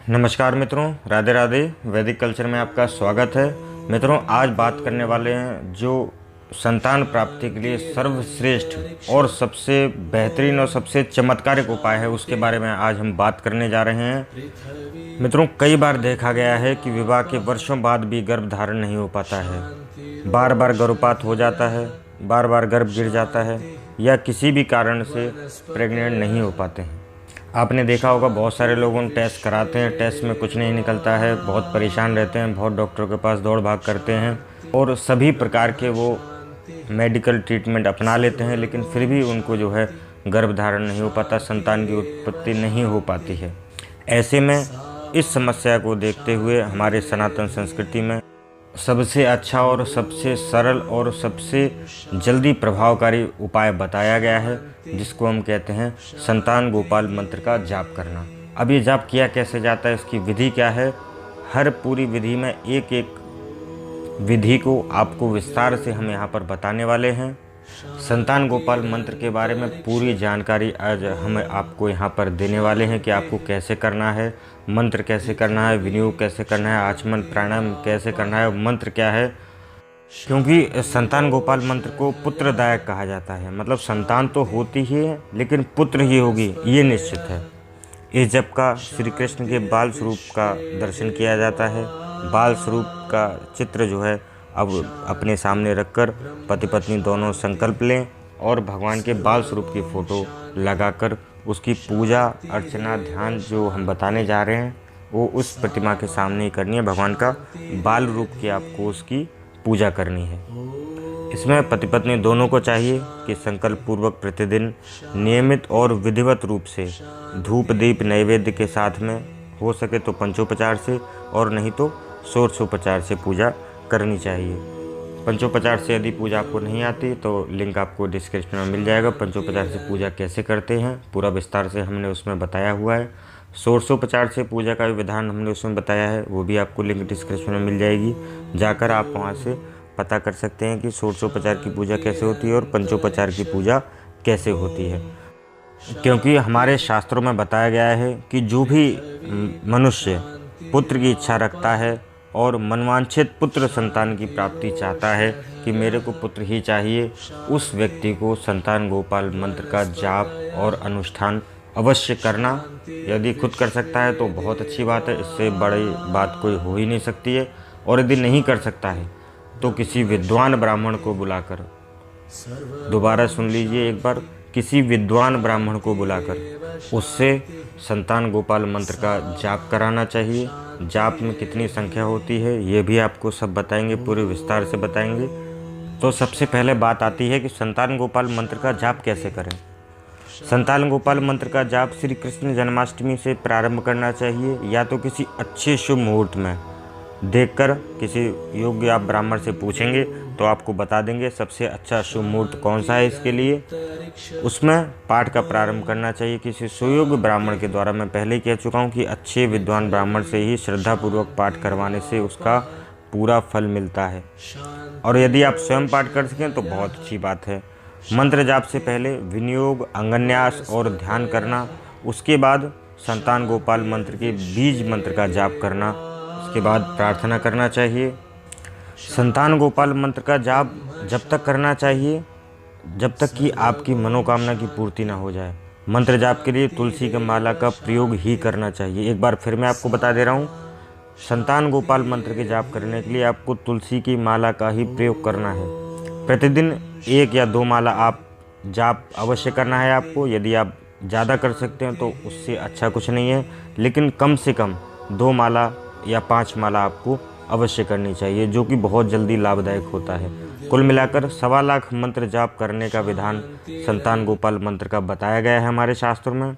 नमस्कार मित्रों, राधे राधे। वैदिक कल्चर में आपका स्वागत है। मित्रों, आज बात करने वाले हैं जो संतान प्राप्ति के लिए सर्वश्रेष्ठ और सबसे बेहतरीन और सबसे चमत्कारिक उपाय है, उसके बारे में आज हम बात करने जा रहे हैं। मित्रों, कई बार देखा गया है कि विवाह के वर्षों बाद भी गर्भ धारण नहीं हो पाता है, बार बार गर्भपात हो जाता है, बार बार गर्भ गिर जाता है या किसी भी कारण से प्रेग्नेंट नहीं हो पाते हैं। आपने देखा होगा, बहुत सारे लोगों टेस्ट कराते हैं, टेस्ट में कुछ नहीं निकलता है, बहुत परेशान रहते हैं, बहुत डॉक्टरों के पास दौड़ भाग करते हैं और सभी प्रकार के वो मेडिकल ट्रीटमेंट अपना लेते हैं, लेकिन फिर भी उनको जो है गर्भ धारण नहीं हो पाता, संतान की उत्पत्ति नहीं हो पाती है। ऐसे में इस समस्या को देखते हुए हमारे सनातन संस्कृति में सबसे अच्छा और सबसे सरल और सबसे जल्दी प्रभावकारी उपाय बताया गया है, जिसको हम कहते हैं संतान गोपाल मंत्र का जाप करना। अब ये जाप किया कैसे जाता है, इसकी विधि क्या है, हर पूरी विधि में एक एक विधि को आपको विस्तार से हम यहाँ पर बताने वाले हैं। संतान गोपाल मंत्र के बारे में पूरी जानकारी आज हम आपको यहाँ पर देने वाले हैं कि आपको कैसे करना है, मंत्र कैसे करना है, विनियोग कैसे करना है, आचमन प्राणायाम कैसे करना है, मंत्र क्या है। क्योंकि संतान गोपाल मंत्र को पुत्रदायक कहा जाता है, मतलब संतान तो होती ही है लेकिन पुत्र ही होगी ये निश्चित है। इस जप का श्री कृष्ण के बाल स्वरूप का दर्शन किया जाता है। बाल स्वरूप का चित्र जो है अब अपने सामने रखकर पति पत्नी दोनों संकल्प लें और भगवान के बाल स्वरूप की फ़ोटो लगाकर उसकी पूजा अर्चना ध्यान जो हम बताने जा रहे हैं वो उस प्रतिमा के सामने ही करनी है। भगवान का बाल रूप की आपको उसकी पूजा करनी है। इसमें पति पत्नी दोनों को चाहिए कि संकल्प पूर्वक प्रतिदिन नियमित और विधिवत रूप से धूप दीप नैवेद्य के साथ में, हो सके तो पंचोपचार से और नहीं तो षोडशोपचार से पूजा करनी चाहिए। पंचोपचार से यदि पूजा आपको नहीं आती तो लिंक आपको डिस्क्रिप्शन में मिल जाएगा। पंचोपचार से पूजा कैसे करते हैं पूरा विस्तार से हमने उसमें बताया हुआ है। षोडशोपचार से पूजा का विधान हमने उसमें बताया है, वो भी आपको लिंक डिस्क्रिप्शन में मिल जाएगी, जाकर आप वहाँ से पता कर सकते हैं कि षोडशोपचार की पूजा कैसे होती है और पंचोपचार की पूजा कैसे होती है। क्योंकि हमारे शास्त्रों में बताया गया है कि जो भी मनुष्य पुत्र की इच्छा रखता है और मनवांछित पुत्र संतान की प्राप्ति चाहता है कि मेरे को पुत्र ही चाहिए, उस व्यक्ति को संतान गोपाल मंत्र का जाप और अनुष्ठान अवश्य करना। यदि खुद कर सकता है तो बहुत अच्छी बात है, इससे बड़ी बात कोई हो ही नहीं सकती है। और यदि नहीं कर सकता है तो किसी विद्वान ब्राह्मण को बुलाकर, दोबारा सुन लीजिए एक बार, किसी विद्वान ब्राह्मण को बुलाकर उससे संतान गोपाल मंत्र का जाप कराना चाहिए। जाप में कितनी संख्या होती है ये भी आपको सब बताएंगे, पूरे विस्तार से बताएंगे। तो सबसे पहले बात आती है कि संतान गोपाल मंत्र का जाप कैसे करें। संतान गोपाल मंत्र का जाप श्री कृष्ण जन्माष्टमी से प्रारंभ करना चाहिए, या तो किसी अच्छे शुभ मुहूर्त में देखकर किसी योग्य आप ब्राह्मण से पूछेंगे तो आपको बता देंगे सबसे अच्छा शुभ मुहूर्त कौन सा है इसके लिए। उसमें पाठ का प्रारंभ करना चाहिए किसी सुयोग्य ब्राह्मण के द्वारा। मैं पहले ही कह चुका हूँ कि अच्छे विद्वान ब्राह्मण से ही श्रद्धापूर्वक पाठ करवाने से उसका पूरा फल मिलता है। और यदि आप स्वयं पाठ कर सकें तो बहुत अच्छी बात है। मंत्र जाप से पहले विनियोग, अंगन्यास और ध्यान करना, उसके बाद संतान गोपाल मंत्र के बीज मंत्र का जाप करना, उसके बाद प्रार्थना करना चाहिए। संतान गोपाल मंत्र का जाप जब तक करना चाहिए जब तक कि आपकी मनोकामना की पूर्ति ना हो जाए। मंत्र जाप के लिए तुलसी की माला का प्रयोग ही करना चाहिए। एक बार फिर मैं आपको बता दे रहा हूँ, संतान गोपाल मंत्र के जाप करने के लिए आपको तुलसी की माला का ही प्रयोग करना है। प्रतिदिन 1 या 2 माला आप जाप अवश्य करना है आपको। यदि आप ज़्यादा कर सकते हैं तो उससे अच्छा कुछ नहीं है, लेकिन कम से कम 2 माला या 5 माला आपको अवश्य करनी चाहिए, जो कि बहुत जल्दी लाभदायक होता है। कुल मिलाकर 1.25 लाख मंत्र जाप करने का विधान संतान गोपाल मंत्र का बताया गया है हमारे शास्त्रों में।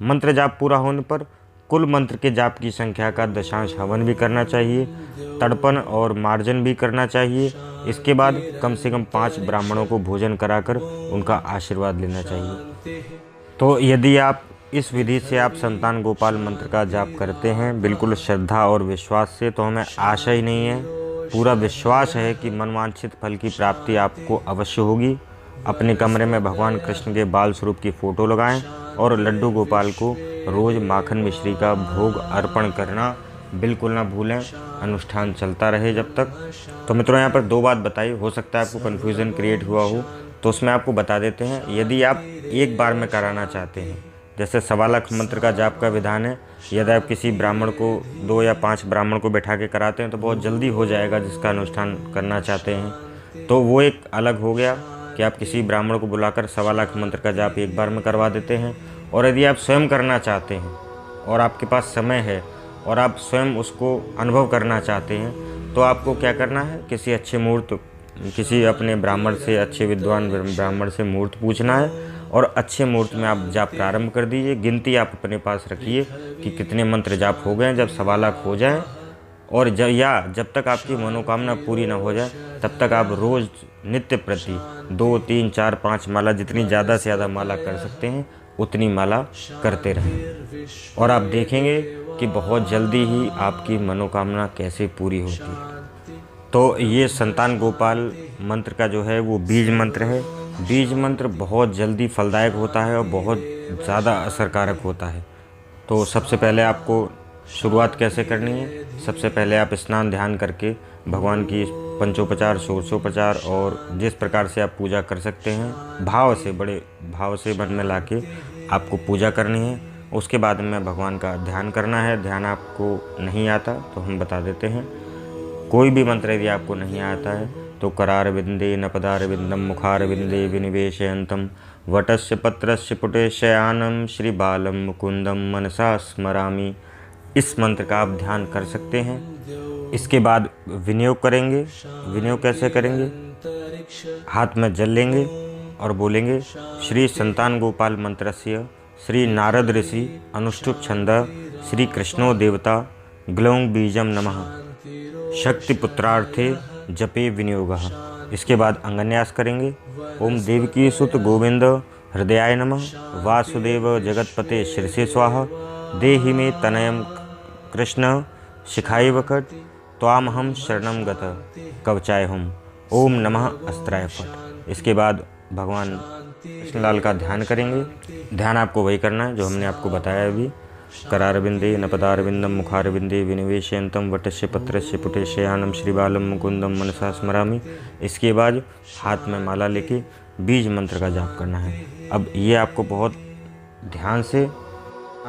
मंत्र जाप पूरा होने पर कुल मंत्र के जाप की संख्या का दशांश हवन भी करना चाहिए, तर्पण और मार्जन भी करना चाहिए। इसके बाद कम से कम 5 ब्राह्मणों को भोजन कराकर उनका आशीर्वाद लेना चाहिए। तो यदि आप इस विधि से आप संतान गोपाल मंत्र का जाप करते हैं बिल्कुल श्रद्धा और विश्वास से, तो हमें आशा ही नहीं है, पूरा विश्वास है कि मनवांछित फल की प्राप्ति आपको अवश्य होगी। अपने कमरे में भगवान कृष्ण के बाल स्वरूप की फ़ोटो लगाएं और लड्डू गोपाल को रोज़ माखन मिश्री का भोग अर्पण करना बिल्कुल ना भूलें। अनुष्ठान चलता रहे जब तक। तो मित्रों, यहाँ पर 2 बात बताई, हो सकता है आपको कन्फ्यूज़न क्रिएट हुआ हो, तो उसमें आपको बता देते हैं। यदि आप एक बार में कराना चाहते हैं, जैसे 1.25 लाख मंत्र का जाप का विधान है, यदि आप किसी ब्राह्मण को 2 या 5 ब्राह्मण को बैठा के कराते हैं तो बहुत जल्दी हो जाएगा जिसका अनुष्ठान करना चाहते हैं। तो वो एक अलग हो गया कि आप किसी ब्राह्मण को बुलाकर 1.25 लाख मंत्र का जाप एक बार में करवा देते हैं। और यदि आप स्वयं करना चाहते हैं और आपके पास समय है और आप स्वयं उसको अनुभव करना चाहते हैं, तो आपको क्या करना है, किसी अच्छे मुहूर्त, किसी अपने ब्राह्मण से, अच्छे विद्वान ब्राह्मण से मुहूर्त पूछना है और अच्छे मुहूर्त में आप जाप प्रारंभ कर दीजिए। गिनती आप अपने पास रखिए कि कितने मंत्र जाप हो गए। जब 1.25 लाख हो जाए और जब तक आपकी मनोकामना पूरी ना हो जाए, तब तक आप रोज़ नित्य प्रति 2, 3, 4, 5 माला, जितनी ज़्यादा से ज़्यादा माला कर सकते हैं उतनी माला करते रहें। और आप देखेंगे कि बहुत जल्दी ही आपकी मनोकामना कैसे पूरी होती है। तो ये संतान गोपाल मंत्र का जो है वो बीज मंत्र है। बीज मंत्र बहुत जल्दी फलदायक होता है और बहुत ज़्यादा असरकारक होता है। तो सबसे पहले आपको शुरुआत कैसे करनी है? सबसे पहले आप स्नान ध्यान करके भगवान की पंचोपचार, षोडशोपचार और जिस प्रकार से आप पूजा कर सकते हैं, भाव से, बड़े भाव से मन में लाके आपको पूजा करनी है। उसके बाद में भगवान का ध्यान करना है। ध्यान आपको नहीं आता तो हम बता देते हैं। कोई भी मंत्र यदि आपको नहीं आता है तो करार विंदे न पदार विंदम मुखार विंदे विनिवेशयंतम वटस्य पत्रस्य पुटेशयानम श्री बालम मुकुंदम मनसा स्मरामि, इस मंत्र का आप ध्यान कर सकते हैं। इसके बाद विनियोग करेंगे। विनियोग कैसे करेंगे? हाथ में जल लेंगे और बोलेंगे श्री संतान गोपाल मंत्रस्य श्री नारद ऋषि अनुष्ठुप छंद श्री कृष्णो देवता ग्लौं बीजम नमः शक्ति पुत्रार्थे जपे विनियोगः। इसके बाद अंगन्यास करेंगे। ओम देवकी सुत गोविंद हृदयाय नमः वासुदेव जगतपते शिरसे स्वाहा देहि मे तनयम कृष्ण शिखाई वकट त्वामहं शरणं गत कवचाय हम ओम नमः अस्त्राय फट। इसके बाद भगवान कृष्णलाल का ध्यान करेंगे। ध्यान आपको वही करना है जो हमने आपको बताया अभी। करारविंदे न पदारविंदम मुखारविंदे विनिवेशयंतम वटस्य पत्रस्य पुटेशयानम श्रीबालम मुकुंदम मनसा स्मरामि। इसके बाद हाथ में माला लेके बीज मंत्र का जाप करना है। अब ये आपको बहुत ध्यान से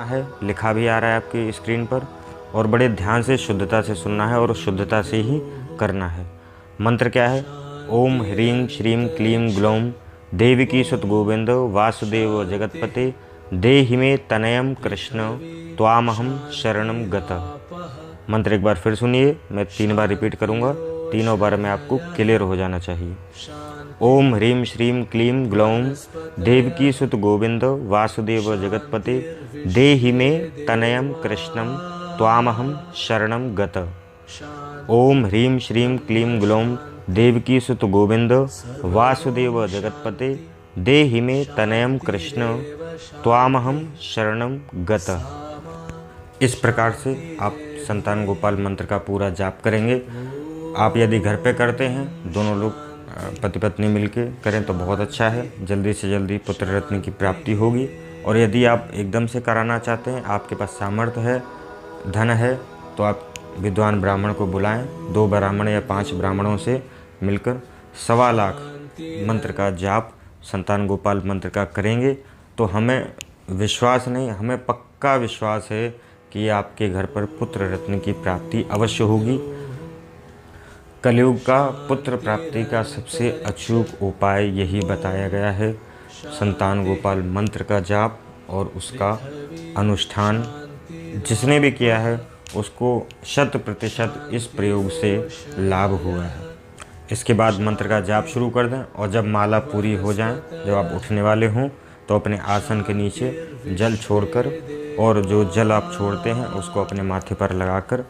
है, लिखा भी आ रहा है आपकी स्क्रीन पर, और बड़े ध्यान से शुद्धता से सुनना है और शुद्धता से ही करना है। मंत्र क्या है? ओम ह्रीं श्रीं क्लीं ग्लौं देवकी सुत गोविंद वासुदेव जगतपते देहि मे तनयम कृष्ण त्वामहं शरणं गत। मंत्र एक बार फिर सुनिए, मैं 3 बार रिपीट करूँगा। तीनों बार में आपको क्लियर हो जाना चाहिए। ओम ह्रीं श्रीं क्लीं ग्लौं देवकी सुत गोविंद वासुदेव जगतपते देहि मे तनयम कृष्णं त्वामहं शरणं गत। ओम ह्रीं श्रीं क्लीं ग्लौं देवकी सुत गोविंद वासुदेव जगतपते देहि मे तनयम कृष्ण त्वामहं शरणं गत। इस प्रकार से आप संतान गोपाल मंत्र का पूरा जाप करेंगे। आप यदि घर पे करते हैं, दोनों लोग पति पत्नी मिलके करें तो बहुत अच्छा है। जल्दी से जल्दी पुत्र रत्न की प्राप्ति होगी। और यदि आप एकदम से कराना चाहते हैं, आपके पास सामर्थ्य है, धन है, तो आप विद्वान ब्राह्मण को बुलाएं। 2 ब्राह्मण या 5 ब्राह्मणों से मिलकर 1.25 लाख मंत्र का जाप संतान गोपाल मंत्र का करेंगे तो हमें विश्वास नहीं, हमें पक्का विश्वास है कि आपके घर पर पुत्र रत्न की प्राप्ति अवश्य होगी। कलयुग का पुत्र प्राप्ति का सबसे अचूक उपाय यही बताया गया है, संतान गोपाल मंत्र का जाप और उसका अनुष्ठान। जिसने भी किया है उसको 100% इस प्रयोग से लाभ हुआ है। इसके बाद मंत्र का जाप शुरू कर दें और जब माला पूरी हो जाए, जब आप उठने वाले हों, तो अपने आसन के नीचे जल छोड़कर, और जो जल आप छोड़ते हैं उसको अपने माथे पर लगाकर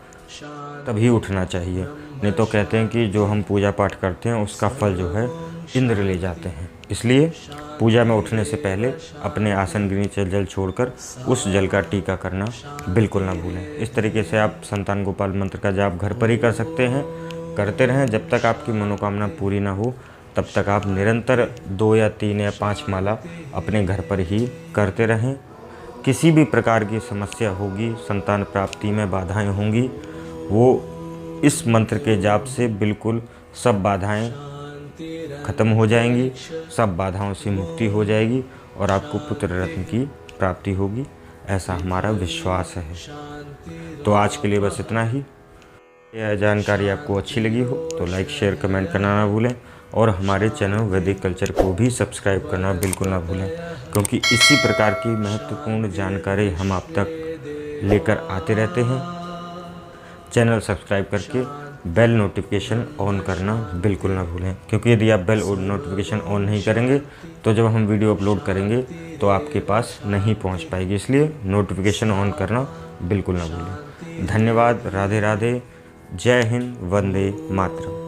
तभी उठना चाहिए। नहीं तो कहते हैं कि जो हम पूजा पाठ करते हैं उसका फल जो है इंद्र ले जाते हैं। इसलिए पूजा में उठने से पहले अपने आसन के नीचे जल छोड़कर उस जल का टीका करना बिल्कुल ना भूलें। इस तरीके से आप संतान गोपाल मंत्र का जाप घर पर ही कर सकते हैं। करते रहें जब तक आपकी मनोकामना पूरी ना हो, तब तक आप निरंतर 2 या 3 या 5 माला अपने घर पर ही करते रहें। किसी भी प्रकार की समस्या होगी, संतान प्राप्ति में बाधाएं होंगी, वो इस मंत्र के जाप से बिल्कुल सब बाधाएं खत्म हो जाएंगी, सब बाधाओं से मुक्ति हो जाएगी और आपको पुत्र रत्न की प्राप्ति होगी, ऐसा हमारा विश्वास है। तो आज के लिए बस इतना ही। यह जानकारी आपको अच्छी लगी हो तो लाइक शेयर कमेंट करना ना भूलें और हमारे चैनल वैदिक कल्चर को भी सब्सक्राइब करना बिल्कुल ना भूलें, क्योंकि इसी प्रकार की महत्वपूर्ण जानकारी हम आप तक लेकर आते रहते हैं। चैनल सब्सक्राइब करके बेल नोटिफिकेशन ऑन करना बिल्कुल ना भूलें, क्योंकि यदि आप बेल नोटिफिकेशन ऑन नहीं करेंगे तो जब हम वीडियो अपलोड करेंगे तो आपके पास नहीं पहुंच पाएगी, इसलिए नोटिफिकेशन ऑन करना बिल्कुल ना भूलें। धन्यवाद। राधे राधे। जय हिंद। वंदे मातरम।